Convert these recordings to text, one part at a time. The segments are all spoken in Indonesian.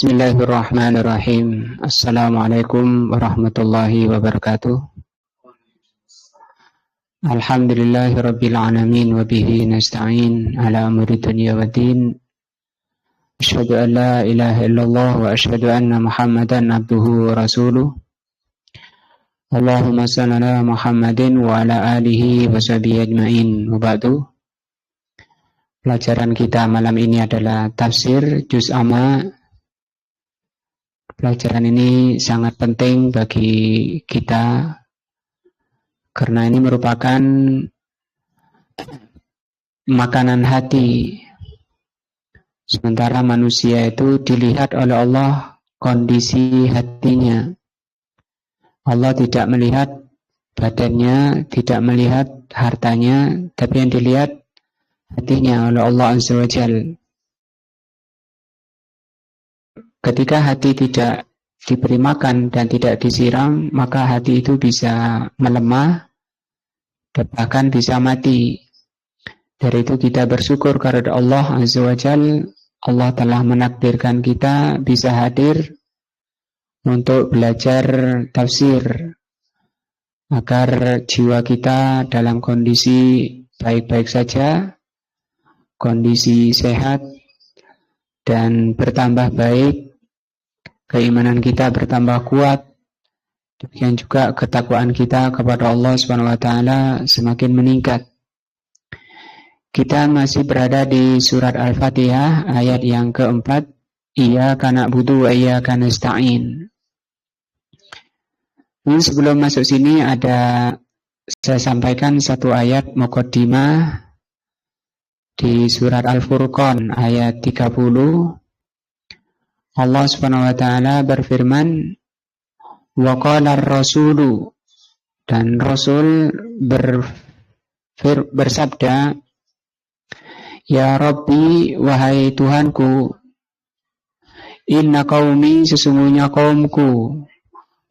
Bismillahirrahmanirrahim. Assalamualaikum warahmatullahi wabarakatuh. Alhamdulillahirabbil alamin wa bihi nasta'in ala umuri dunya waddin. Asyhadu an la ilaha illallah wa asyhadu anna Muhammadan abduhu wa rasuluh. Allahumma shalli ala Muhammadin wa ala alihi wa sahbihi ajmain. Wa ba'du. Pelajaran kita malam ini adalah tafsir juz amma. Pelajaran ini sangat penting bagi kita karena ini merupakan makanan hati. Sementara manusia itu dilihat oleh Allah kondisi hatinya. Allah tidak melihat badannya, tidak melihat hartanya, tapi yang dilihat hatinya oleh Allah Azza wa Jalla. Ketika hati tidak diberi makan dan tidak disiram, maka hati itu bisa melemah, bahkan bisa mati. Dari itu kita bersyukur kepada Allah Azza wa Jalla. Allah telah menakdirkan kita bisa hadir untuk belajar tafsir, agar jiwa kita dalam kondisi baik-baik saja, kondisi sehat, dan bertambah baik. Keimanan kita bertambah kuat, demikian juga ketakwaan kita kepada Allah Subhanahu wa taala semakin meningkat. Kita masih berada di surat Al-Fatihah ayat yang keempat, Iyyaka na'budu wa iyyaka nasta'in. Ini sebelum masuk sini saya sampaikan satu ayat muqaddimah di surat Al-Furqan ayat 30. Allah Subhanahu wa taala berfirman, wa qala ar-rasulu, dan Rasul bersabda, ya Rabbi, wahai Tuhanku, inna qaumi, sesungguhnya kaumku,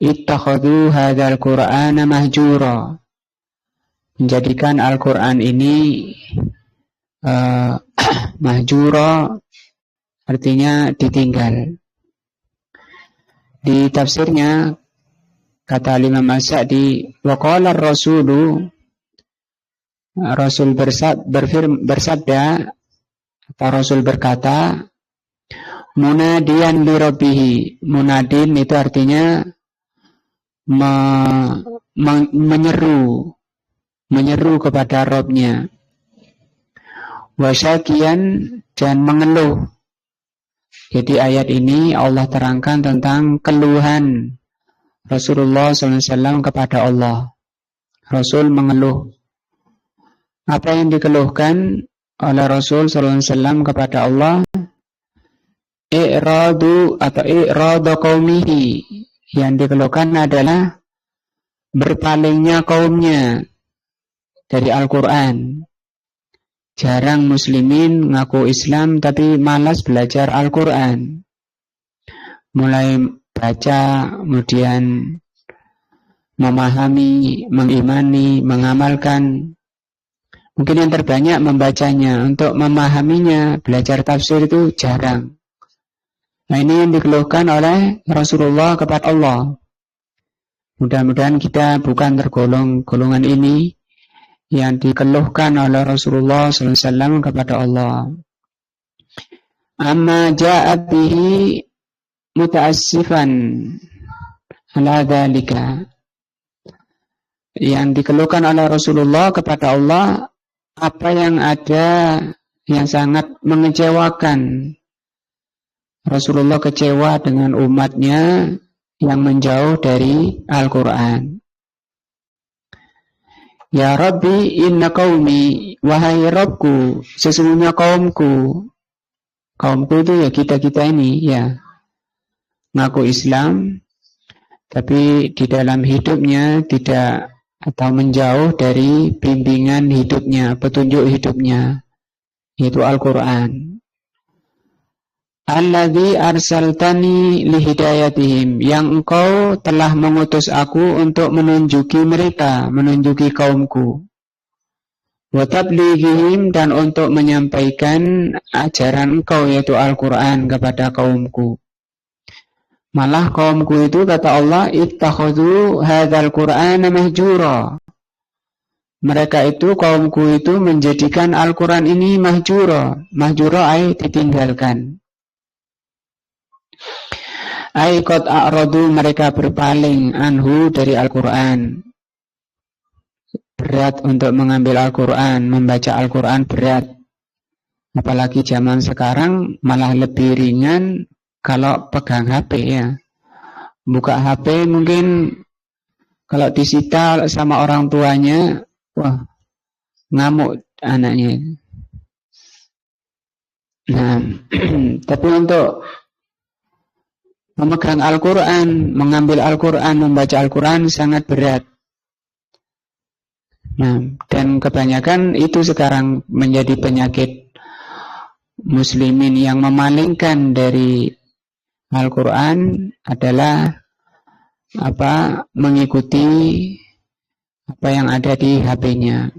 ittakhadhu hadzal qur'ana mahjura, menjadikan Al-Qur'an ini mahjura, artinya ditinggal. Di tafsirnya kata Imam As-Sa'di, wa qala ar-rasulu, Rasul bersabda atau Rasul berkata, munadiyan li rabbihi. Munadin itu artinya menyeru kepada Rabb-nya. Wasyakian, dan mengeluh. Jadi ayat ini Allah terangkan tentang keluhan Rasulullah SAW kepada Allah. Rasul mengeluh. Apa yang dikeluhkan oleh Rasul SAW kepada Allah? I'radu atau i'radu qaumihi. Yang dikeluhkan adalah berpalingnya kaumnya dari Al-Quran. Jarang muslimin ngaku Islam tapi malas belajar Al-Quran. Mulai baca, kemudian memahami, mengimani, mengamalkan. Mungkin yang terbanyak membacanya, untuk memahaminya, belajar tafsir itu jarang. Nah, ini yang dikeluhkan oleh Rasulullah kepada Allah. Mudah-mudahan kita bukan tergolong golongan ini yang dikeluhkan oleh Rasulullah SAW kepada Allah. Amma ja'a bihi muta'assifan ala dzalika. Yang dikeluhkan oleh Rasulullah kepada Allah, apa yang ada yang sangat mengecewakan. Rasulullah kecewa dengan umatnya yang menjauh dari Al-Quran. Ya Rabbi, inna qaumi, wahai Rabbku, sesungguhnya kaumku. Kaumku itu ya kita-kita ini, ya. Ngaku Islam, tapi di dalam hidupnya tidak, atau menjauh dari bimbingan hidupnya, petunjuk hidupnya, yaitu Al-Quran. Alladzi arsaltani lihidayatihim, yang engkau telah mengutus aku untuk menunjuki mereka, menunjuki kaumku. Wa tablighihim, dan untuk menyampaikan ajaran engkau yaitu Al-Quran kepada kaumku. Malah kaumku itu kata Allah, ittakhadhu hadzal Qur'ana mahjura. Mereka itu kaumku itu menjadikan Al-Qur'an ini mahjura. Mahjura ay ditinggalkan. Ay qad a'radu, mereka berpaling anhu dari Al-Qur'an. Berat untuk mengambil Al-Qur'an, membaca Al-Qur'an berat. Apalagi zaman sekarang malah lebih ringan kalau pegang HP ya. Buka HP mungkin kalau disita sama orang tuanya, wah, ngamuk anaknya. Nah, tapi untuk memegang Al-Quran, mengambil Al-Quran, membaca Al-Quran sangat berat. Nah, dan kebanyakan itu sekarang menjadi penyakit muslimin yang memalingkan dari Al-Quran adalah mengikuti apa yang ada di HP-nya.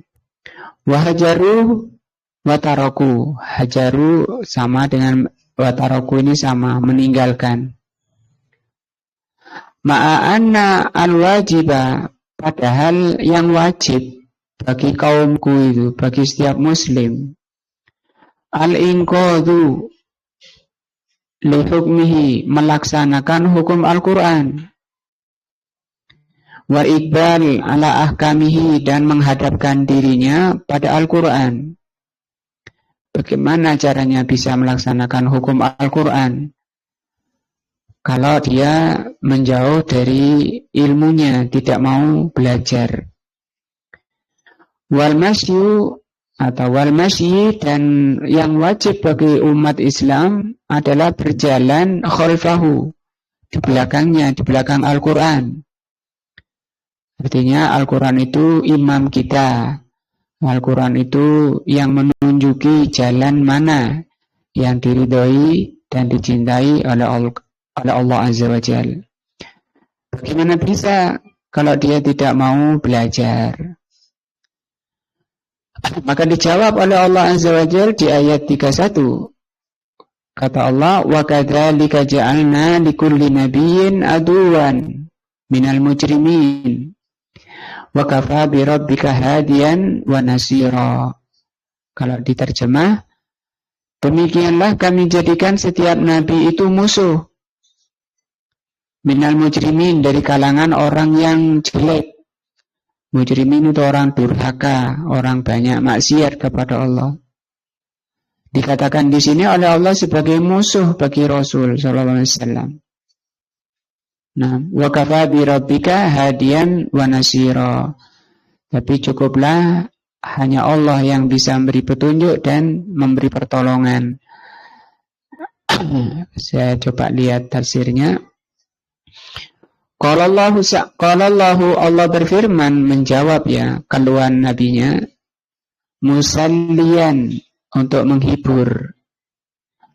Wahajaru wataraku. Hajaru sama dengan wataraku, ini sama, meninggalkan. Ma'anna al-wajiba, padahal yang wajib bagi kaumku itu, bagi setiap muslim, al-inqadhu li hukmihi, melaksanakan hukum Al-Quran, wa iqbal ala ahkamihi, dan menghadapkan dirinya pada Al-Quran. Bagaimana caranya bisa melaksanakan hukum Al-Quran? Kalau dia menjauh dari ilmunya, tidak mau belajar. Wal masyu atau wal masyi, dan yang wajib bagi umat Islam adalah berjalan khalfahu, di belakangnya, di belakang Al-Quran. Artinya Al-Quran itu imam kita. Al-Quran itu yang menunjuki jalan mana yang diridhoi dan dicintai oleh Allah Azza wa Jalla. Bagaimana bisa kalau dia tidak mau belajar? Maka dijawab oleh Allah Azza wa Jalla di ayat 31. Kata Allah, wa kadzalika ja'alna likulli nabiyyin aduwan minal mujrimin wa kafa bi rabbika hadiyan wa nasira. Kalau diterjemah, demikianlah kami jadikan setiap nabi itu musuh minal mujrimin, dari kalangan orang yang jelek. Mujrimin itu orang durhaka, orang banyak maksiat kepada Allah. Dikatakan di sini oleh Allah sebagai musuh bagi Rasul sallallahu alaihi wasallam. Nah, wa kafa bi rabbika hadiyan wa nasira. Tapi cukuplah hanya Allah yang bisa memberi petunjuk dan memberi pertolongan. Saya coba lihat tafsirnya. Qala Allahu, Allah berfirman, menjawab ya keluhan nabinya, musalliyan, untuk menghibur,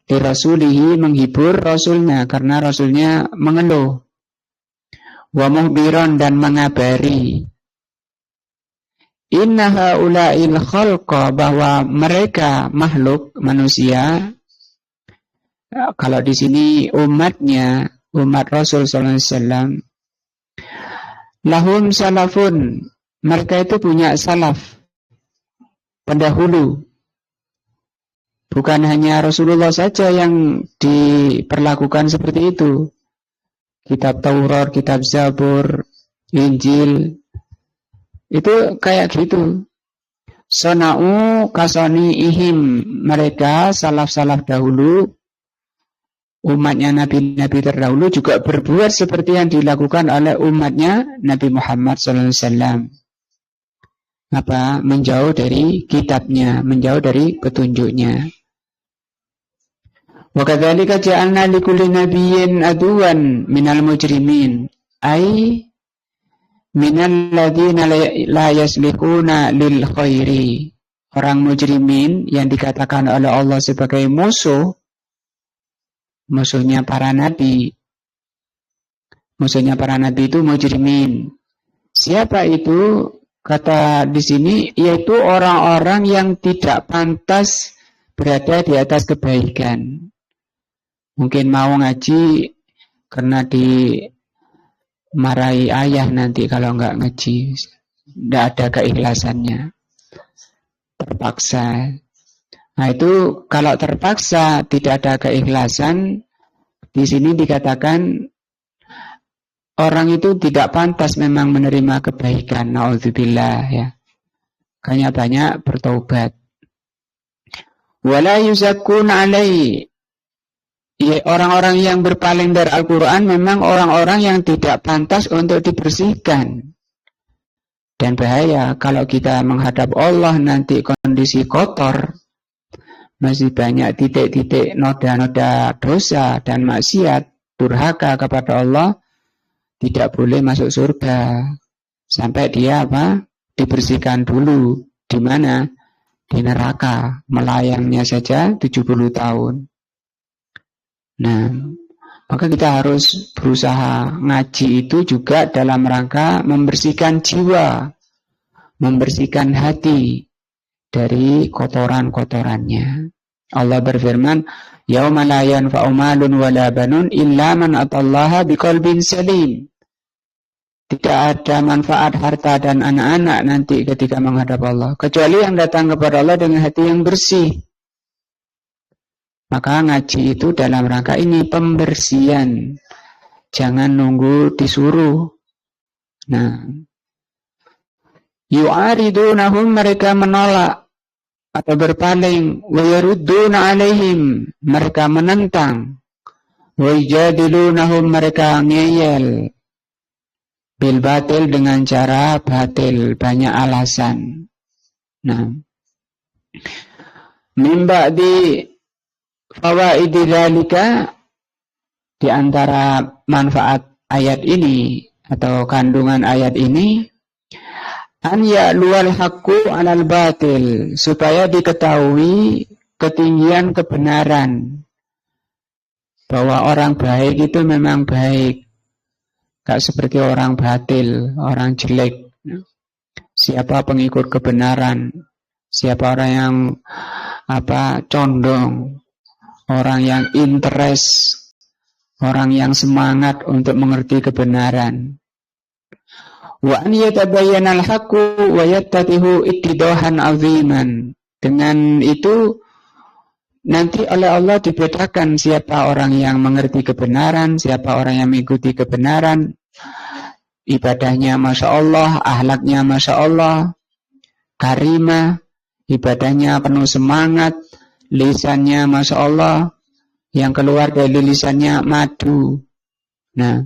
di rasulihi, menghibur rasulnya karena rasulnya mengeluh, wa muhbiran, dan mengabari, inna haula'il khalqa, bahwa mereka makhluk manusia. Kalau di sini umatnya, umat Rasul sallallahu alaihi wasallam, lahum salafun, mereka itu punya salaf, pendahulu. Bukan hanya Rasulullah saja yang diperlakukan seperti itu. Kitab Taurat, kitab Zabur, Injil, itu kayak gitu. Sona'u kasoni ihim, mereka salaf-salaf dahulu, umatnya nabi-nabi terdahulu juga berbuat seperti yang dilakukan oleh umatnya Nabi Muhammad SAW. Menjauh dari kitabnya, menjauh dari petunjuknya. Wa kadzalika ja'alna likulli nabiyyin aduwan minal mujrimin, ay minal ladzina la yaslihuna lil khairi. Orang mujrimin yang dikatakan oleh Allah sebagai musuh, musuhnya para nabi. Musuhnya para nabi itu mujrimin. Siapa itu? Kata di sini, yaitu orang-orang yang tidak pantas berada di atas kebaikan. Mungkin mau ngaji, karena dimarahi ayah nanti kalau nggak ngaji, nggak ada keikhlasannya, terpaksa. Nah itu kalau terpaksa tidak ada keikhlasan, di sini dikatakan orang itu tidak pantas memang menerima kebaikan. Na'udzubillah ya. Makanya banyak bertaubat. Wala yuzakkun alaihi. Ya, orang-orang yang berpaling dari Al-Quran memang orang-orang yang tidak pantas untuk dibersihkan. Dan bahaya kalau kita menghadap Allah nanti kondisi kotor, masih banyak titik-titik noda-noda dosa dan maksiat, durhaka kepada Allah, tidak boleh masuk surga sampai dia dibersihkan dulu. Di mana? Di neraka, melayangnya saja 70 tahun. Nah, maka kita harus berusaha ngaji itu juga dalam rangka membersihkan jiwa, membersihkan hati dari kotoran-kotorannya. Allah berfirman, "Yauma la yanfa'u malun wala banun illa man atallaha biqalbin salim." Tidak ada manfaat harta dan anak-anak nanti ketika menghadap Allah, kecuali yang datang kepada Allah dengan hati yang bersih. Maka ngaji itu dalam rangka ini pembersihan. Jangan nunggu disuruh. Nah, yu'aridunahum, mereka menolak atau berpaling, wa yarudduna alaihim, mereka menentang, wa yajadilunahum, mereka ngeyel, bil batil, dengan cara batil, banyak alasan. Nah, mimba di fawaidi dzalika, di antara manfaat ayat ini atau kandungan ayat ini, an ya'luwal haqqu 'alal batil, supaya diketahui ketinggian kebenaran, bahwa orang baik itu memang baik, gak seperti orang batil, orang jelek. Siapa pengikut kebenaran, siapa orang yang condong, orang yang interest, orang yang semangat untuk mengerti kebenaran. Wa an yatabayyana al-haqqu wa yattatihu ittidahan 'aziman. Dengan itu nanti oleh Allah dibedakan siapa orang yang mengerti kebenaran, siapa orang yang mengikuti kebenaran. Ibadahnya Masya Allah, akhlaknya Masya Allah, karimah, ibadahnya penuh semangat, lisannya Masya Allah, yang keluar dari lisannya madu. Nah,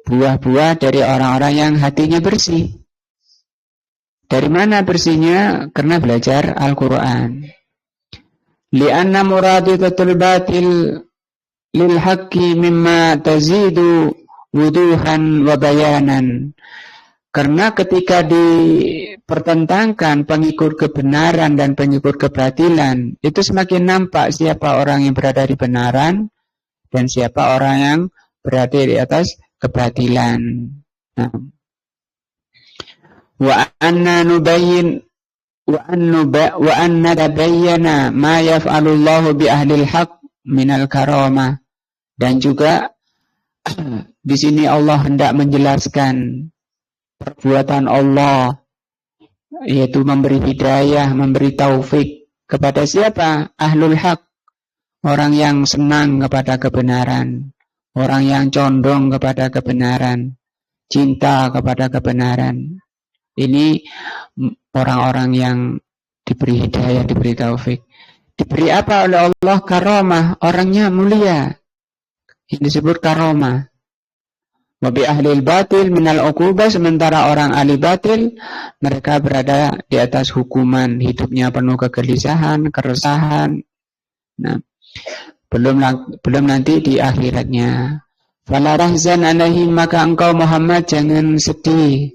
buah-buah dari orang-orang yang hatinya bersih. Dari mana bersihnya? Karena belajar Al-Quran. Li'anna muraditatul batil lil haqqi mimma tazidu wuduhan wa bayanan. Karena ketika dipertentangkan pengikut kebenaran dan pengikut kebatilan, itu semakin nampak siapa orang yang berada di kebenaran dan siapa orang yang berada di atas kebatilan. Nah. Wa anna nubayyin wa anna tabayyana ma yaf'alullahu bi ahlil haqq minal karamah. Dan juga di sini Allah hendak menjelaskan perbuatan Allah, yaitu memberi hidayah, memberi taufik kepada siapa? Ahlul haq, orang yang senang kepada kebenaran, orang yang condong kepada kebenaran, cinta kepada kebenaran. Ini orang-orang yang diberi hidayah, diberi taufik. Diberi apa oleh Allah? Karamah, orangnya mulia. Ini disebut karamah. Wabi ahlil batil minal uqubah, sementara orang ahli batil, mereka berada di atas hukuman, hidupnya penuh kegelisahan, keresahan. Nah, belum nanti di akhiratnya. Fala rahzan alaihim, maka engkau Muhammad jangan sedih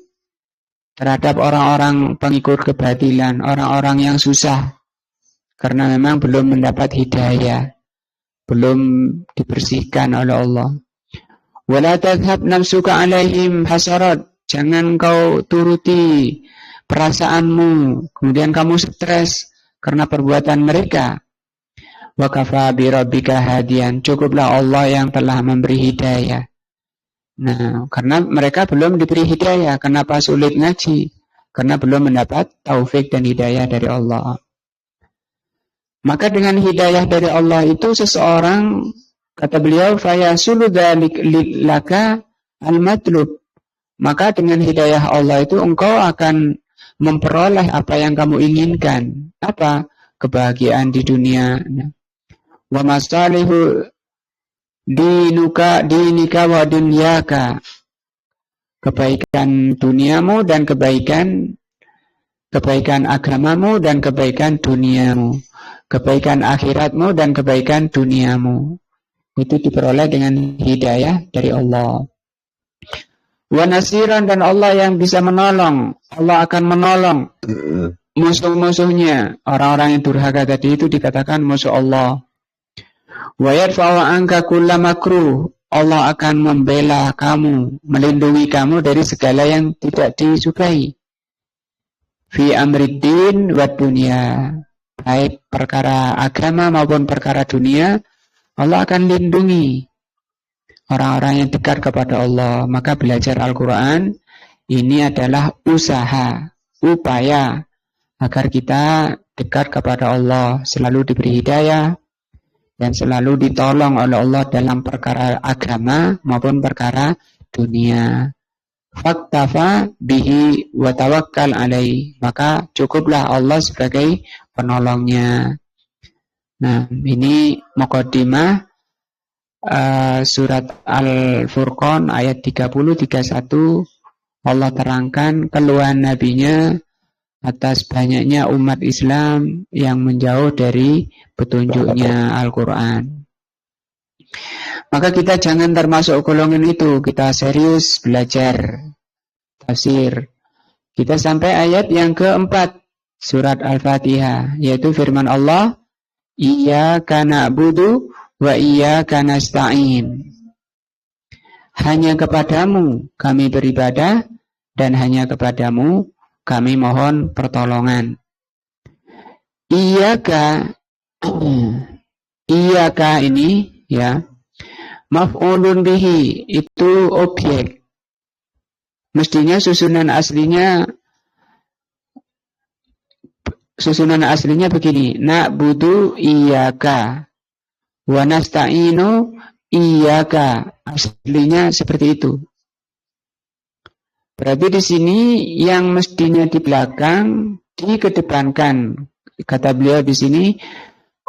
terhadap orang-orang pengikut kebatilan, orang-orang yang susah, karena memang belum mendapat hidayah, belum dibersihkan oleh Allah. Wala tadhhab nafsuka alaihim hasarat, jangan kau turuti perasaanmu kemudian kamu stres karena perbuatan mereka. Wa kafa bi rabbika hadiyan. Cukuplah Allah yang telah memberi hidayah. Nah, karena mereka belum diberi hidayah. Kenapa sulit ngaji? Karena belum mendapat taufik dan hidayah dari Allah. Maka dengan hidayah dari Allah itu seseorang, kata beliau, fayasulu dzalika al-matlub. Maka dengan hidayah Allah itu engkau akan memperoleh apa yang kamu inginkan. Apa? Kebahagiaan di dunia. Wa masalihu dinika wa dunyaka. Kebaikan duniamu dan kebaikan agamamu dan kebaikan duniamu. Kebaikan akhiratmu dan kebaikan duniamu. Itu diperoleh dengan hidayah dari Allah. Wa nasiran, dan Allah yang bisa menolong. Allah akan menolong musuh-musuhnya. Orang-orang yang durhaka tadi itu dikatakan musuh Allah. Wa yadfa'u anka kulla makruh. Allah akan membela kamu, melindungi kamu dari segala yang tidak disukai. Fi amriddin wa dunya. Baik perkara agama maupun perkara dunia, Allah akan lindungi orang-orang yang dekat kepada Allah. Maka belajar Al-Quran ini adalah usaha, upaya agar kita dekat kepada Allah, selalu diberi hidayah dan selalu ditolong oleh Allah dalam perkara agama maupun perkara dunia. Faktafa bihi wa tawakkal alaih. Maka cukuplah Allah sebagai penolongnya. Nah, ini muqaddimah surat Al-Furqan ayat 30-31. Allah terangkan keluhan nabinya atas banyaknya umat Islam yang menjauh dari petunjuknya Al-Quran. Maka kita jangan termasuk golongan itu. Kita serius belajar tafsir. Kita sampai ayat yang keempat surat Al-Fatihah, yaitu firman Allah, Iyyaka na'budu wa iyyaka nasta'in. Hanya kepadamu kami beribadah dan hanya kepadamu kami mohon pertolongan. Iyyaka ini ya, maf'ulun bihi, itu objek. Mestinya susunan aslinya begini, na'budu iyyaka wa nasta'inu iyyaka. Aslinya seperti itu. Berarti di sini yang mestinya di belakang dikedepankan. Kata beliau di sini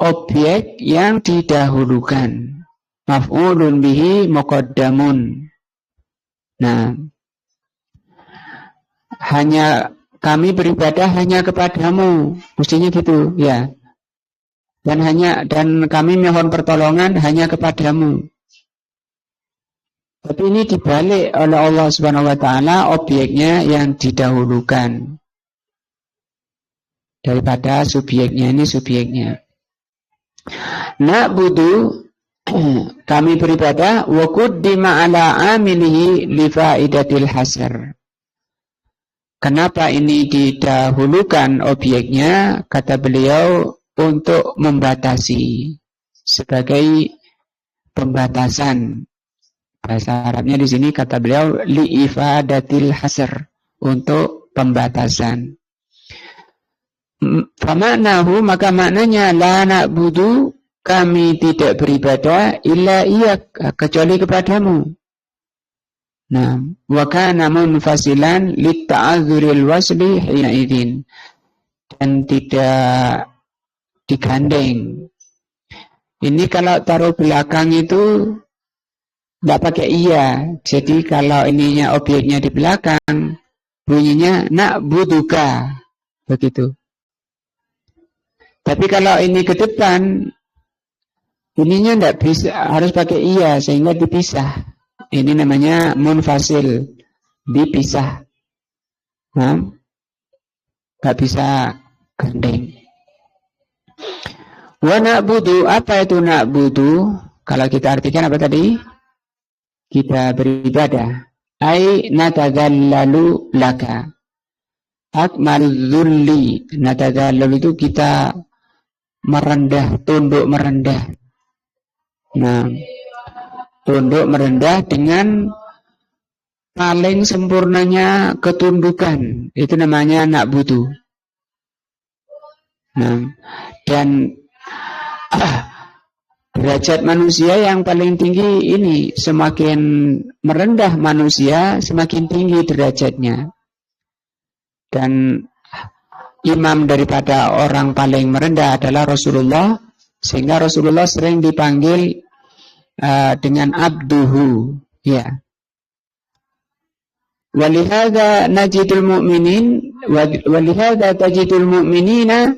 objek yang didahulukan. Maf'ulun bihi muqaddamun. Nah, hanya kami beribadah hanya kepadamu, mestinya gitu, ya. Dan kami mohon pertolongan hanya kepadamu. Tapi ini dibalik oleh Allah Subhanahu wa taala, objeknya yang didahulukan daripada subjeknya. Ini subjeknya. Na'budu, kami beribadah, wa quddima ala amilihi li faidatil hasr. Kenapa ini didahulukan objeknya? Kata beliau, untuk membatasi, sebagai pembatasan. Bahasa Arabnya di sini kata beliau li ifadatil hasr, untuk pembatasan. Famaknahu, maka maknanya la na'budu, kami tidak beribadah illa iyak, kecuali kepadamu. Nah, wa kana munfasilan lit ta'adzuril wasli hina idzin, dan tidak digandeng. Ini kalau taruh belakang itu tidak pakai iya. Jadi kalau ininya objeknya di belakang, bunyinya na'buduka, begitu. Tapi kalau ini ke depan, ininya tidak bisa, harus pakai iya sehingga dipisah. Ini namanya munfasil, dipisah. Nah, nggak bisa gandeng. Wa na'budu, apa itu na'budu? Kalau kita artikan apa tadi? Kita beribadah. Ai natadzallalu laka. Akmalul dzulli. Natadzallalu itu kita merendah, tunduk merendah. Nah, tunduk merendah dengan paling sempurnanya ketundukan, itu namanya na'budu. Nah, dan derajat manusia yang paling tinggi ini, semakin merendah manusia, semakin tinggi derajatnya. Dan imam daripada orang paling merendah adalah Rasulullah, sehingga Rasulullah sering dipanggil dengan abduhu, ya. Walihada najidul mu'minin, walihada tajidul mu'minina,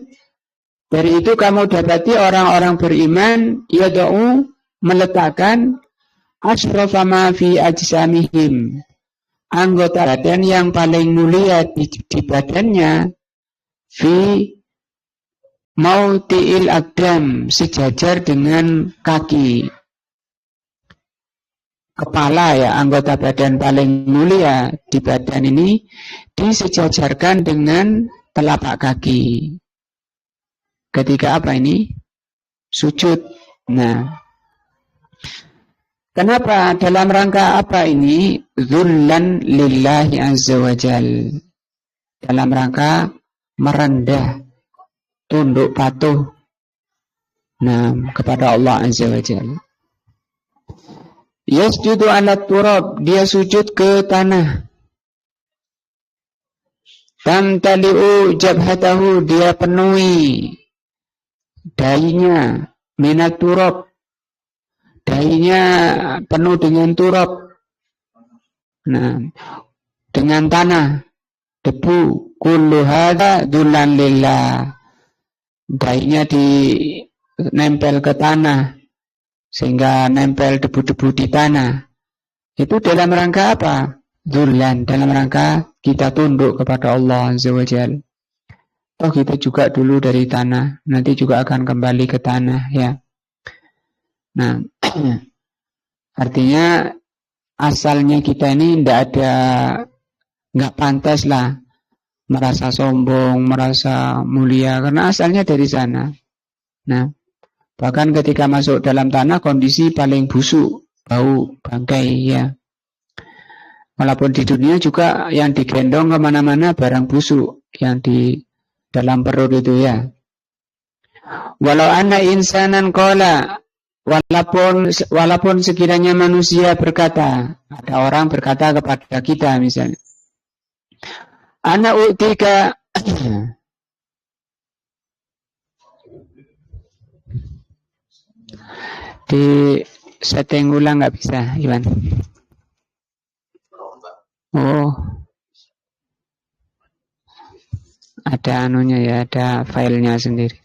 dari itu kamu dapati orang-orang beriman yada'u, meletakkan asrafa ma fi ajsamihim, anggota badan yang paling mulia di badannya, fi mauti'il aqdam, sejajar dengan kaki. Kepala, ya, anggota badan paling mulia di badan ini disejajarkan dengan telapak kaki. Ketika apa ini? Sujud. Nah, kenapa? Dalam rangka apa ini? Dzullan lillahi azza wa jal. Dalam rangka merendah, tunduk patuh, nah, kepada Allah azza wa jal. Yasjudu ala turab, dia sujud ke tanah. Tamtali'u jabhatahu, dia penuhi dahinya minat turab, dahinya penuh dengan turab. Nah, dengan tanah, debu. Kullu hadza dzullan lillah, dahinya dinempel ke tanah sehingga nempel debu-debu di tanah. Itu dalam rangka apa? Dzullan, dalam rangka kita tunduk kepada Allah azza wa jalla. Toh kita juga dulu dari tanah, nanti juga akan kembali ke tanah, ya. Nah, artinya asalnya kita ini nggak pantas lah merasa sombong, merasa mulia, karena asalnya dari sana. Nah, bahkan ketika masuk dalam tanah kondisi paling busuk, bau bangkai, ya. Walaupun di dunia juga yang digendong kemana-mana barang busuk yang di dalam perut itu, ya. Walau anna insanan qala, walaupun sekiranya manusia berkata, ada orang berkata kepada kita misalnya, ana u'tika di setting ulang nggak bisa, Iwan. Oh, ada anunya, ya, ada filenya sendiri.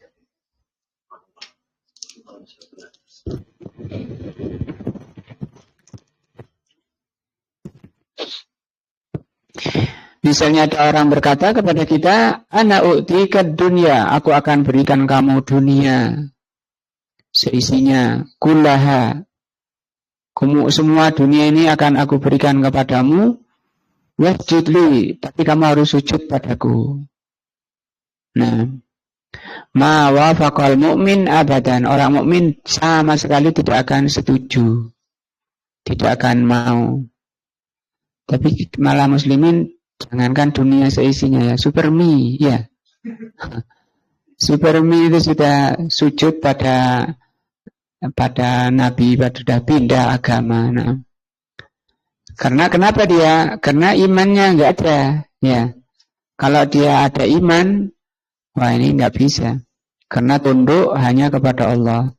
Misalnya ada orang berkata kepada kita, ana u'tika dunya, aku akan berikan kamu dunia seisinya, kullaha, semua dunia ini akan aku berikan kepadamu, wasjudli, tapi kamu harus sujud padaku. Nah, ma wafaqal mu'min abadan, orang mukmin sama sekali tidak akan setuju, tidak akan mau. Tapi malah muslimin, jangankan dunia seisinya, ya, supermi, ya. Supermi itu sudah sujud pada Nabi, pada pindah agama. Nah, karena kenapa dia? Karena imannya nggak ada, ya. Kalau dia ada iman, wah, ini nggak bisa. Karena tunduk hanya kepada Allah.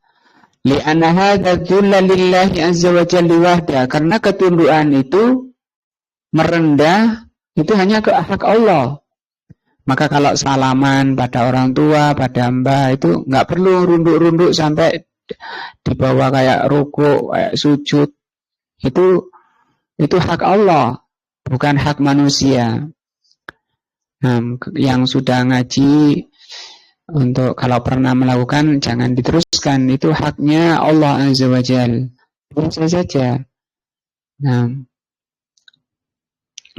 Li'anna hadza dzulla lillahi azza wa jalla wahda, karena ketundukan itu merendah itu hanya ke hak Allah. Maka kalau salaman pada orang tua, pada mbah, itu nggak perlu runduk-runduk sampai di bawah kayak rukuk, kayak sujud. Itu hak Allah, bukan hak manusia. Nah, yang sudah ngaji, untuk kalau pernah melakukan jangan diteruskan, itu haknya Allah azza wa jalla. Biasa saja. Nah,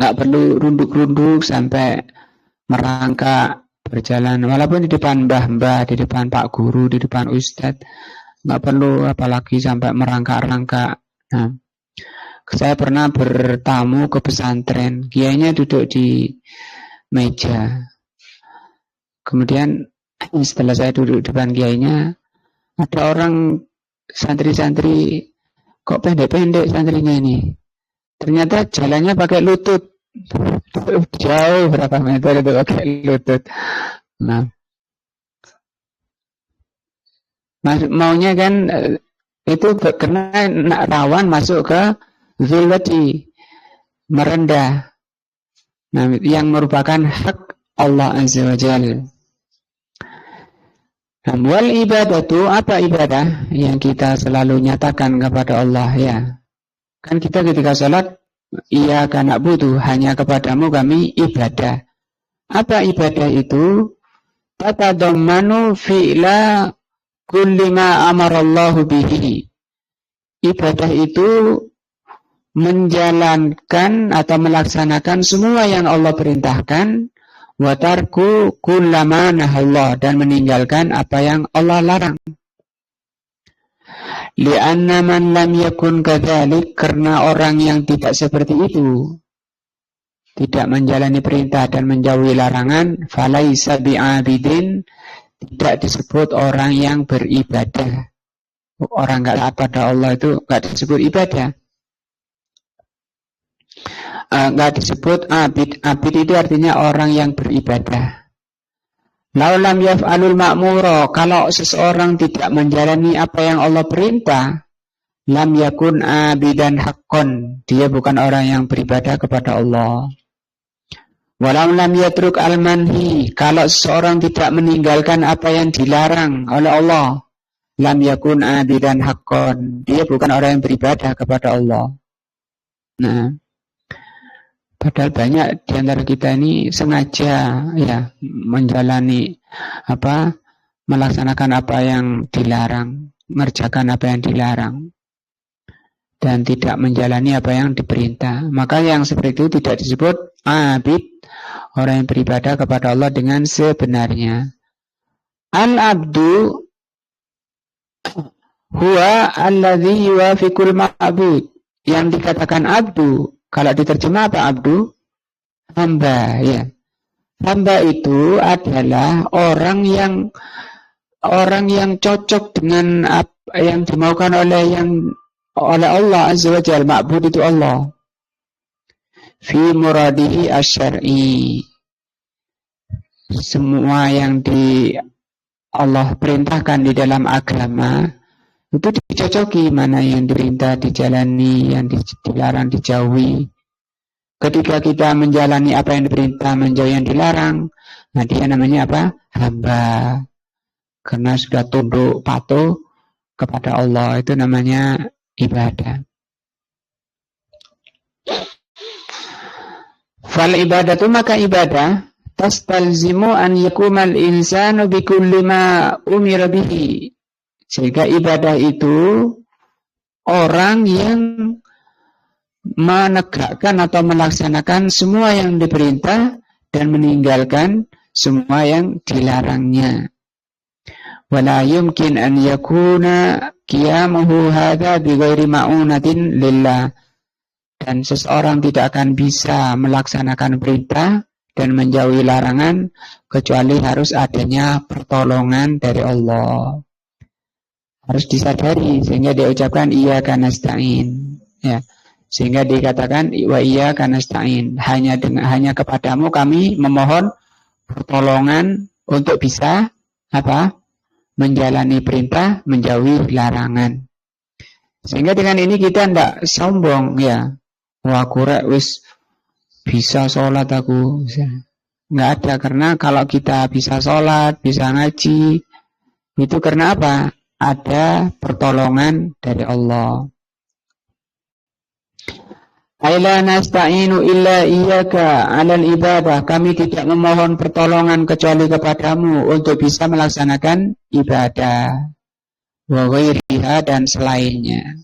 nggak perlu runduk-runduk sampai merangkak berjalan, walaupun di depan mbah-mbah, di depan pak guru, di depan ustadz, nggak perlu apalagi sampai merangkak-rangkak. Nah, saya pernah bertamu ke pesantren, kiainya duduk di meja. Kemudian setelah saya duduk di depan kiainya, ada orang santri-santri, kok pendek-pendek santrinya ini. Ternyata jalannya pakai lutut. Jauh berapa meter itu pakai lutut. Nah, maunya kan itu karena rawan masuk ke zulwati, merendah. Nah, yang merupakan hak Allah Azza wa Jalla. Wal ibadatu, apa ibadah yang kita selalu nyatakan kepada Allah ya? Kan kita ketika sholat, iyyaka na'budu, hanya kepadamu kami ibadah. Apa ibadah itu? Tatadammanu fi'la kulli ma amarallahu bihi. Ibadah itu menjalankan atau melaksanakan semua yang Allah perintahkan, wa tarku kullama nahallah, dan meninggalkan apa yang Allah larang. Li'anna man lam yakun kadzalik, karena orang yang tidak seperti itu, tidak menjalani perintah dan menjauhi larangan, falaisa bi'abidin, tidak disebut orang yang beribadah. Orang enggak taat pada Allah itu enggak disebut ibadah. Enggak disebut abid. Abid itu artinya orang yang beribadah. Laulam yaf'alul ma'muro, kalau seseorang tidak menjalani apa yang Allah perintah, lam yakun abidan haqqon, dia bukan orang yang beribadah kepada Allah. Walau lam yatruk al-manhi, kalau seseorang tidak meninggalkan apa yang dilarang oleh Allah, lam yakun abidan haqqon, dia bukan orang yang beribadah kepada Allah. Nah, padahal banyak di antara kita ini sengaja ya menjalani melaksanakan apa yang dilarang, mengerjakan apa yang dilarang, dan tidak menjalani apa yang diperintah. Maka yang seperti itu tidak disebut abid, orang yang beribadah kepada Allah dengan sebenarnya. Al-abdu huwa alladhi yuwafiqul ma'bud. Yang dikatakan abdu, kalau diterjemah apa abdu? Hamba, ya. Hamba itu adalah orang yang cocok dengan apa yang dimaukan oleh Allah Azza wa Jalla. Ma'bud itu Allah. Fi muradihi asyar'i. Semua yang Allah perintahkan di dalam agama itu dicocoki, mana yang diperintah dijalani, yang dilarang dijauhi. Ketika kita menjalani apa yang diperintah, menjauhi yang dilarang, nah dia namanya apa? Hamba. Karena sudah tunduk patuh kepada Allah, itu namanya ibadah. Fal ibadatu, maka ibadah tastalzimu an yakumal insanu bikulli ma umira bihi. Sehingga ibadah itu orang yang menegakkan atau melaksanakan semua yang diperintah dan meninggalkan semua yang dilarangnya. Wala yumkin an yakuna qiyamuhu hadza bighairi ma'unatin lillah. Dan seseorang tidak akan bisa melaksanakan perintah dan menjauhi larangan kecuali harus adanya pertolongan dari Allah. Harus disadari sehingga diucapkan iyyaka nasta'in, ya. Sehingga dikatakan wa iyyaka nasta'in, hanya kepadamu kami memohon pertolongan untuk bisa menjalani perintah, menjauhi larangan. Sehingga dengan ini kita tidak sombong, ya. Wah, aku wis bisa sholat aku. Nggak ada, karena kalau kita bisa sholat, bisa ngaji, itu karena apa? Ada pertolongan dari Allah. Aila nasta'inu illa iyyaka 'alal ibadah. Kami tidak memohon pertolongan kecuali kepadamu untuk bisa melaksanakan ibadah. Wa ghairiha, dan selainnya.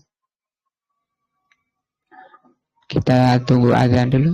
Kita tunggu azan dulu.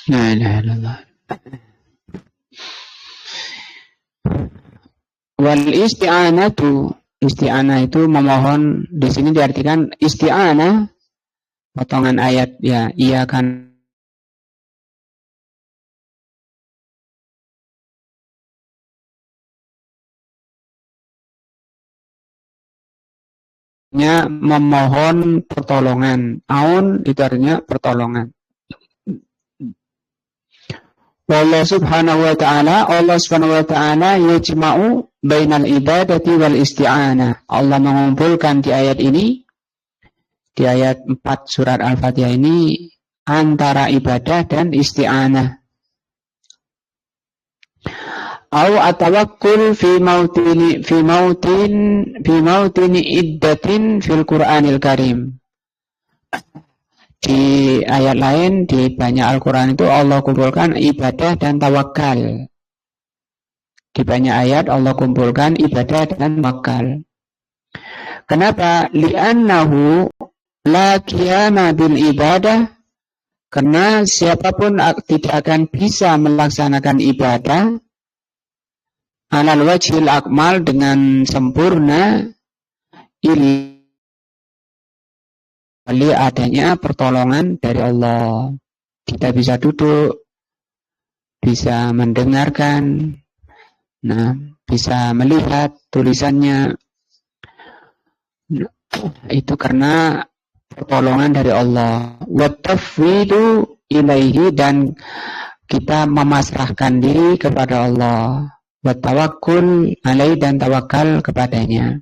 La ilaha illallah. Wal isti'anah itu memohon, di sini diartikan isti'anah potongan ayat ya, iya kan memohon pertolongan. Aun itu artinya pertolongan. Allah subhanahu wa ta'ala yajma'u bainal ibadati wal isti'anah. Allah mengumpulkan di ayat ini, di ayat 4 surat Al-Fatihah ini, antara ibadah dan isti'anah. Au atawakkul fi mautini iddatin fil Qur'anil Karim. Di ayat lain, di banyak Al-Quran itu Allah kumpulkan ibadah dan tawakal. Di banyak ayat Allah kumpulkan ibadah dan tawakal. Kenapa? Li'annahu la qiyama bil ibadah. Karena siapapun tidak akan bisa melaksanakan ibadah alal wajhil akmal dengan sempurna adanya pertolongan dari Allah. Kita bisa duduk, bisa mendengarkan, bisa melihat tulisannya. Itu karena pertolongan dari Allah. Wa tafwidu ilaihi, dan kita memasrahkan diri kepada Allah. Wa tawakkul alaihi, dan tawakal kepadanya.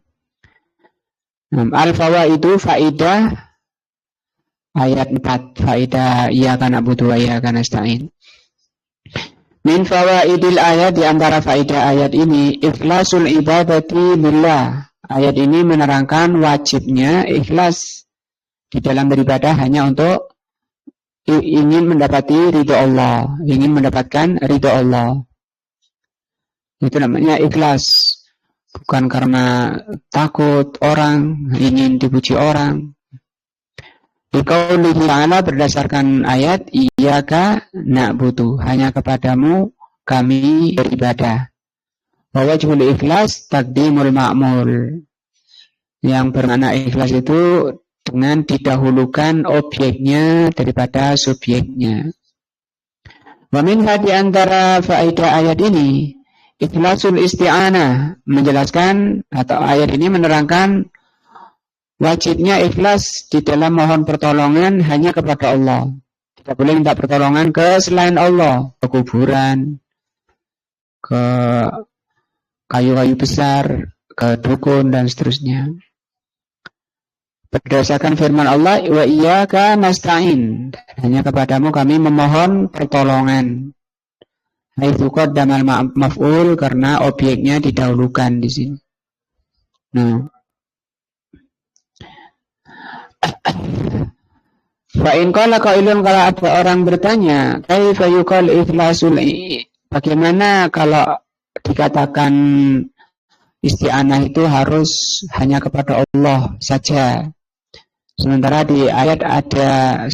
Al-fawaidu, faidah ayat 4, faidah iyyaka na'budu wa iyyaka nasta'in. Min fawaidil ayat, di antara faidah ayat ini, ikhlasul ibadati lillah. Ayat ini menerangkan wajibnya ikhlas di dalam beribadah hanya untuk ingin mendapati ridho Allah, ingin mendapatkan ridho Allah. Itu namanya ikhlas. Bukan karena takut orang, ingin dipuji orang. Biqaulihi ta'ala, berdasarkan ayat iyyaka na'budu, hanya kepadamu kami beribadah. Wa wajhul ikhlas taqdimul ma'mul. Yang bermakna ikhlas itu dengan didahulukan objeknya daripada subjeknya. Wa minha, di antara faedah ayat ini, ikhlasul isti'anah, menjelaskan atau ayat ini menerangkan wajibnya ikhlas di dalam mohon pertolongan hanya kepada Allah. Tidak boleh minta pertolongan ke selain Allah, ke kuburan, ke kayu-kayu besar, ke dukun, dan seterusnya. Berdasarkan firman Allah, wa iyyaka nasta'in, hanya kepadamu kami memohon pertolongan. Haitsu qaddamal maf'ul, karena objeknya didahulukan di sini. Fa in qala qailun, kalau ada orang bertanya, kaifa yuqal ikhlasul, bagaimana kalau dikatakan isti'anah itu harus hanya kepada Allah saja. Sementara ada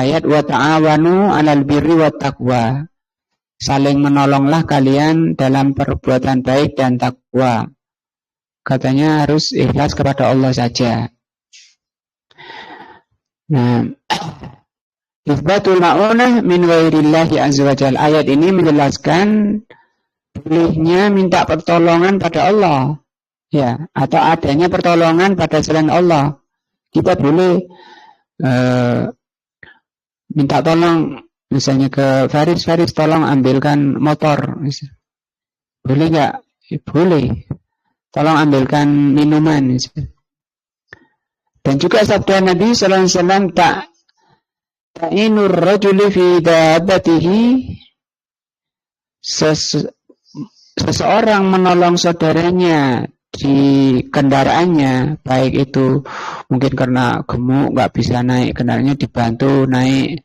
ayat wa ta'awanu 'alal birri wat taqwa. Saling menolonglah kalian dalam perbuatan baik dan takwa. Katanya harus ikhlas kepada Allah saja. Nah, isbatul ma'unah min ghairillahi azza wa jalla. Ayat ini menjelaskan bolehnya minta pertolongan pada Allah, ya, atau adanya pertolongan pada selain Allah. Kita boleh minta tolong, misalnya ke Faris, tolong ambilkan motor. Boleh nggak? Boleh. Tolong ambilkan minuman. Dan juga sabda Nabi Sallallahu Alaihi Wasallam, ta'inur rajuli fi dabbatihi, seseorang menolong saudaranya di kendaraannya, baik itu mungkin karena gemuk nggak bisa naik kendaraannya, dibantu naik,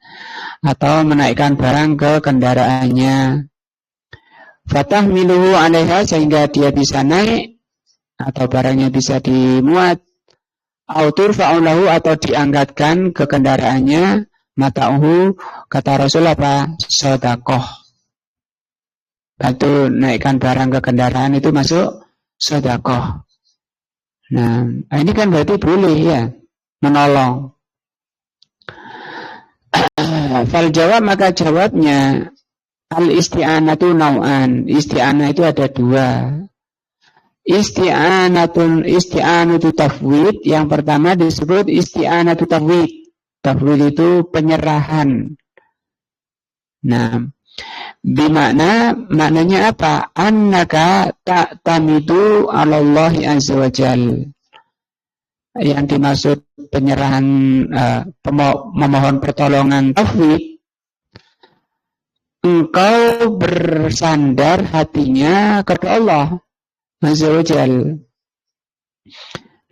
atau menaikkan barang ke kendaraannya, fatahmiluhu 'alaiha, sehingga dia bisa naik atau barangnya bisa dimuat, autur fa'ulahu, atau diangkatkan ke kendaraannya, mata'uhu, kata Rasul apa? Sedekah. Bantu naikkan barang ke kendaraan itu masuk sedekah. Nah, ini kan berarti boleh ya, menolong. Fal jawab, maka jawabnya al isti'anatu nau'an. Isti'anah itu ada dua. Isti'anatu tafwid. Yang pertama disebut isti'anatu tafwid. Tafwid itu penyerahan. Nah, maknanya apa? Annaka ta'tamidu 'ala Allah azza wa jal. Yang dimaksud penyerahan, memohon pertolongan tafwid, engkau bersandar hatinya kepada Allah azza wa jal.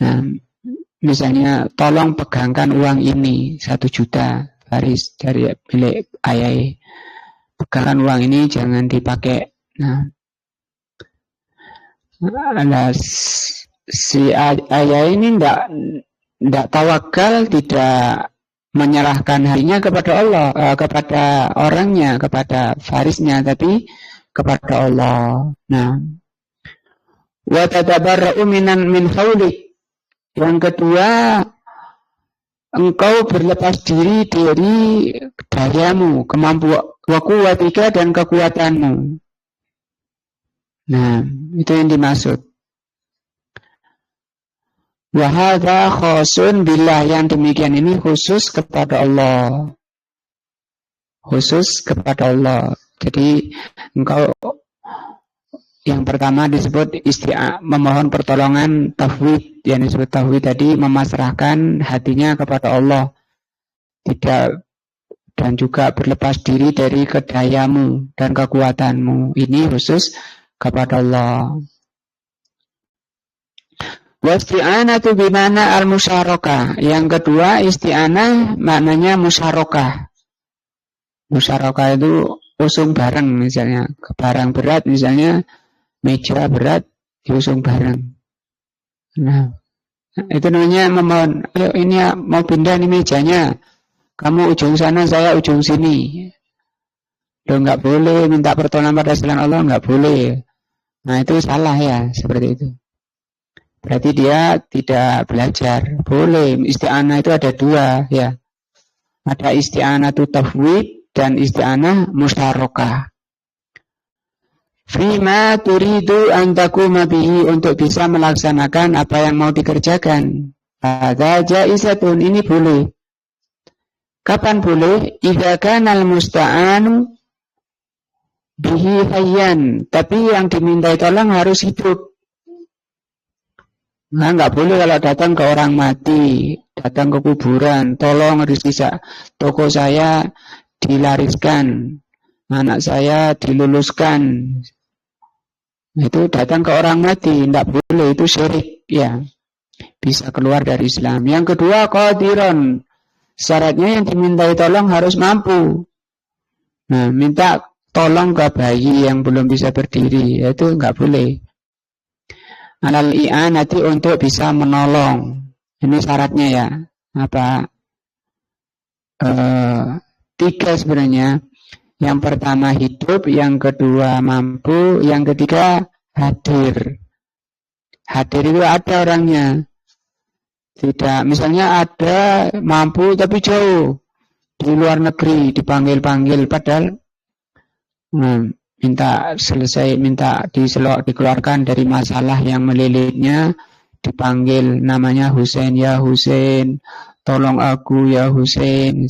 Nah, misalnya tolong pegangkan uang ini 1 juta Faris dari milik ayah. Pegangkan uang ini, jangan dipakai. Nah, si ayah ini tidak tawakal, tidak menyerahkan hatinya kepada Allah, kepada orangnya, kepada Farisnya, tapi kepada Allah. Nah, wa tatabarra'u min haulik. Yang kedua, engkau berlepas diri dari dayamu, kemampuan, wakuwatika, dan kekuatanmu. Nah, itu yang dimaksud. Wa hadza khasun billah, yang demikian ini khusus kepada Allah. Khusus kepada Allah. Jadi engkau, yang pertama disebut memohon pertolongan tafwid. Yang disebut tafwid tadi memasrahkan hatinya kepada Allah, tidak, dan juga berlepas diri dari kedayamu dan kekuatanmu. Ini khusus kepada Allah. Wasti'anatu bimana al-musyarakah. Yang kedua, isti'anah maknanya musyarakah. Musyarakah itu usung bareng, misalnya ke barang berat, misalnya meja berat diusung bareng. Nah, itu namanya memohon, ayo ini mau pindah nih mejanya, kamu ujung sana, saya ujung sini. Loh, nggak boleh minta pertolongan pada selain Allah, nggak boleh. Nah, itu salah ya, seperti itu. Berarti dia tidak belajar. Boleh, isti'anah itu ada dua ya. Ada isti'anah tafwid dan isti'anah musyarakah. Fima turidu an taquma bihi, untuk bisa melaksanakan apa yang mau dikerjakan. Hadza jaizatun, ini boleh. Kapan boleh? Idza kana al-musta'anu bihi hayyan, tapi yang dimintai tolong harus hidup. Nah, enggak boleh kalau datang ke orang mati, datang ke kuburan, tolong rezeki toko saya dilariskan, anak saya diluluskan. Itu datang ke orang mati, tidak boleh, itu syirik ya, bisa keluar dari Islam. Yang kedua, qadiron, syaratnya yang dimintai tolong harus mampu. Nah, minta tolong ke bayi yang belum bisa berdiri, itu nggak boleh. Alal i'anati untuk bisa menolong. Ini syaratnya ya. Apa? Tiga sebenarnya. Yang pertama hidup, yang kedua mampu, yang ketiga hadir. Hadir itu ada orangnya. Tidak, misalnya ada mampu tapi jauh di luar negeri, dipanggil-panggil padahal minta dikeluarkan dari masalah yang melilitnya, dipanggil namanya Husain, ya Husain, tolong aku ya Husain.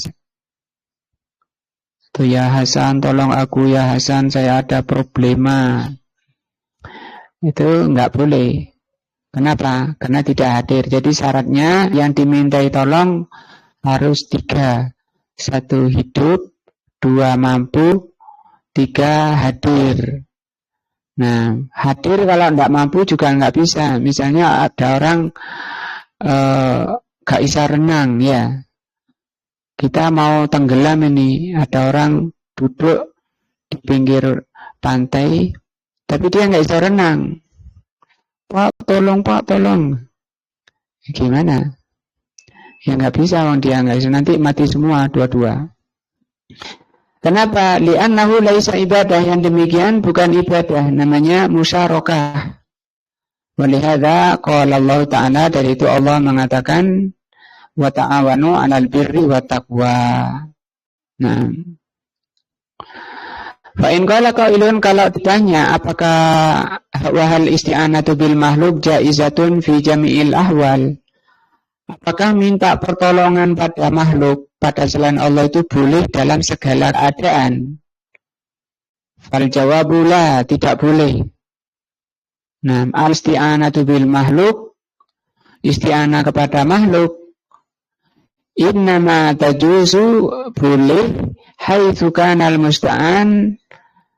Itu ya Hasan, tolong aku ya Hasan, saya ada problema. Itu enggak boleh. Kenapa? Karena tidak hadir. Jadi syaratnya yang dimintai tolong harus tiga. Satu hidup, dua mampu, tiga hadir. Nah, hadir kalau tidak mampu juga nggak bisa. Misalnya ada orang gak bisa renang ya. Kita mau tenggelam ini, ada orang duduk di pinggir pantai, tapi dia nggak bisa renang. Pak, tolong. Gimana? Ya nggak bisa, dia nggak bisa, nanti mati semua dua-dua. Kenapa? Li'annahu laisa ibadah, yang demikian bukan ibadah, namanya musyarakah. Walihada qala Allah Ta'ala, dari itu Allah mengatakan wa ta'awanu 'alal birri wat taqwa. Nah, fa in qala qailun, kalau ditanya apakah wahal isti'anatu bil makhluk jaizatun fi jami'il ahwal, apakah minta pertolongan pada makhluk, pada selain Allah itu boleh dalam segala keadaan? Fal jawabu la, tidak boleh. Nah, al-isti'anatu bil makhluk, isti'anah kepada makhluk, innama tajuzu, boleh, haitsu kana al-musta'an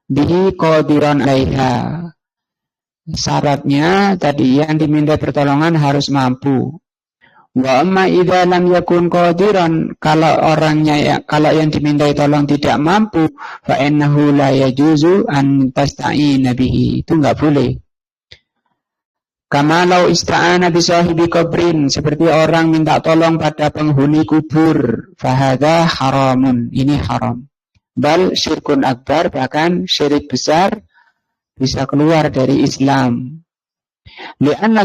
bihi qadiran 'alaiha. Syaratnya tadi yang diminta pertolongan harus mampu. Wa amma idza lam yakun qadiran, kalau yang dimintai tolong tidak mampu, fa innahu la yajuzu an tasta'ina bihi, itu enggak boleh. Kama law ista'ana bi sahibi qabrin, seperti orang minta tolong pada penghuni kubur, fa hadza haramun, ini haram. Bal syirkun akbar, bahkan syirik besar, bisa keluar dari Islam. Li'anna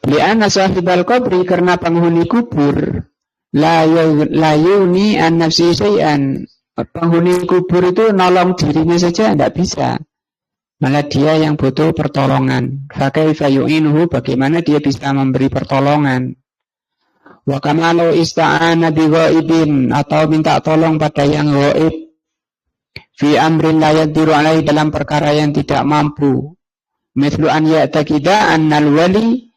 li'anna sahibal qabri, karena penghuni kubur la yuni an nafsi syai'an, penghuni kubur itu nolong dirinya saja tidak bisa, malah dia yang butuh pertolongan. Fa kaifa yu'inuhu, bagaimana dia bisa memberi pertolongan. Wa kama law ista'ana bi ghaibin, atau minta tolong pada yang ghaib, fi amrin la yaqdiru alaihi, dalam perkara yang tidak mampu. Mithlu an ya'taqida annal wali,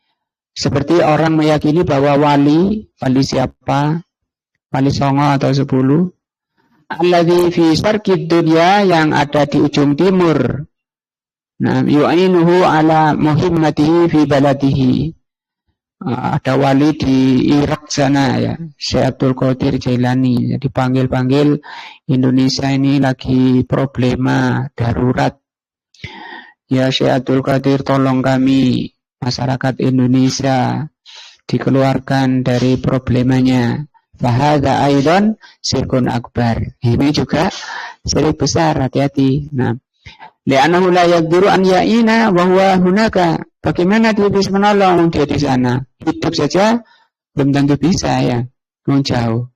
seperti orang meyakini bahwa wali siapa? Wali songo atau 10. Alladzi fi syarqid dunya, yang ada di ujung timur. Nah, yu'inuhu ala muhimmatihi fi baladihi. Ada wali di Irak sana ya, Syekh Abdul Qadir Jailani. Jadi panggil Indonesia ini lagi problema darurat. Ya Syekh Abdul Qadir, tolong kami masyarakat Indonesia dikeluarkan dari problemanya. Fahadha aidan syirkun akbar. Ini juga syirik besar, hati-hati. Nah, li'annahu la yaqdiru an ya'ina wa huwa hunaka. Bagaimana dia bisa menolong, dia di sana? Hidup saja belum tentu bisa ya, jauh.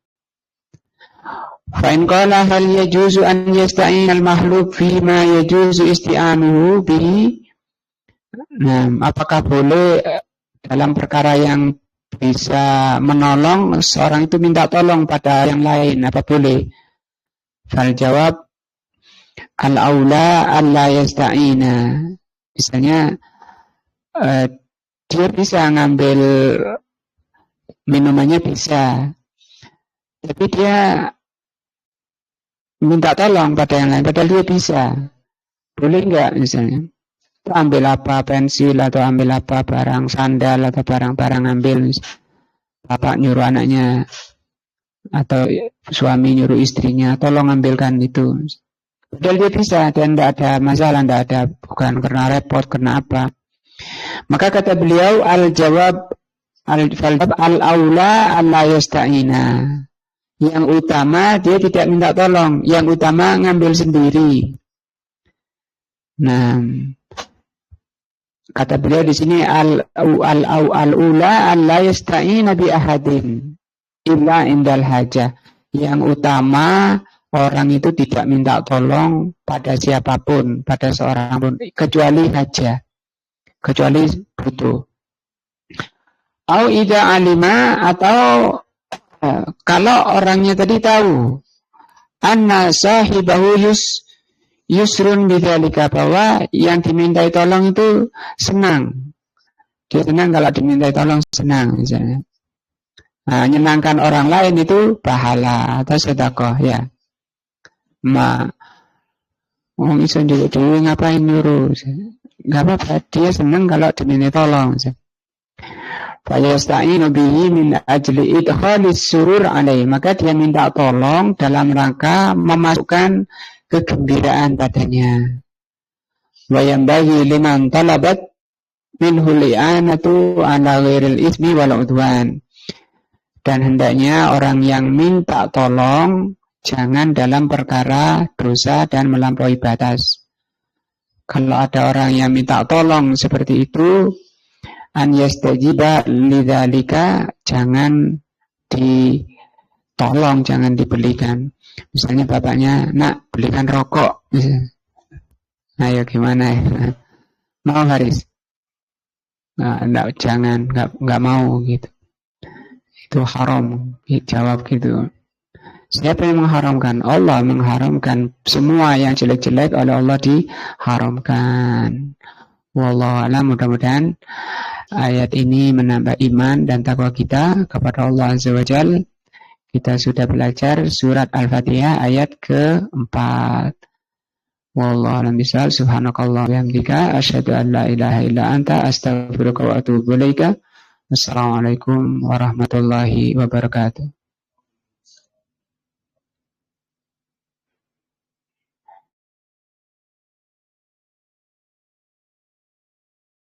Fa in qala hal yajuzu an yasta'in al-makhluq fi ma yajuzu isti'anuhu bihi. Nah, apakah boleh dalam perkara yang bisa menolong, seorang itu minta tolong pada yang lain, apa boleh? Fal jawab al-aula alla yasta'ina. Misalnya dia bisa ngambil minumannya bisa, tapi dia minta tolong pada yang lain, padahal dia bisa. Boleh nggak misalnya? Ambil apa, pensil atau ambil apa, barang sandal atau barang-barang ambil. Bapak nyuruh anaknya atau suami nyuruh istrinya, tolong ambilkan itu. Padahal dia bisa dan tidak ada masalah, tidak ada, bukan karena repot, karena apa. Maka kata beliau, al-jawab al-aula alla yasta'ina. Yang utama dia tidak minta tolong, yang utama ngambil sendiri. Nah, kata beliau di sini al-ula alla yasta'ina bi ahadin illa indal hajah. Yang utama orang itu tidak minta tolong pada siapapun, pada seorang pun, kecuali hajah, kecuali butuh. Au ida alima, atau kalau orangnya tadi tahu anna sahibahu yusrun bidzalika, bahwa yang dimintai tolong itu senang. Dia senang kalau dimintai tolong, senang misalnya. Nah, menyenangkan orang lain itu pahala atau sedekah ya. Wong iso njuk dhewe ngapain nyuruh? Enggak apa-apa, dia senang kalau dimintai tolong. Fayasta'inu bihi min ajli idkhalis surur alaihi, maka dia minta tolong dalam rangka memasukkan kegembiraan padanya. Wa yanbaghi liman talabat minhu li'anatu ala ghairil ismi wal udwan. Dan hendaknya orang yang minta tolong jangan dalam perkara dosa dan melampaui batas. Kalau ada orang yang minta tolong seperti itu, an yastajiba lidzalika, jangan ditolong, jangan dibelikan. Misalnya bapaknya, nak belikan rokok. Ayo gimana ya? Mau Haris? Enggak, jangan, enggak mau gitu. Itu haram, jawab gitu. Siapa yang mengharamkan? Allah mengharamkan. Semua yang jelek-jelek oleh Allah diharamkan. Wallahu a'lam. Mudah-mudahan ayat ini menambah iman dan takwa kita kepada Allah Azza wa Jalla. Kita sudah belajar surat Al-Fatihah ayat ke-4. Wallahu a'lam bishawab. Subhanakallah wa bihamdika asyhadu an la ilaha illa anta astaghfiruka wa atubu ilaika. Wassalamualaikum warahmatullahi wabarakatuh.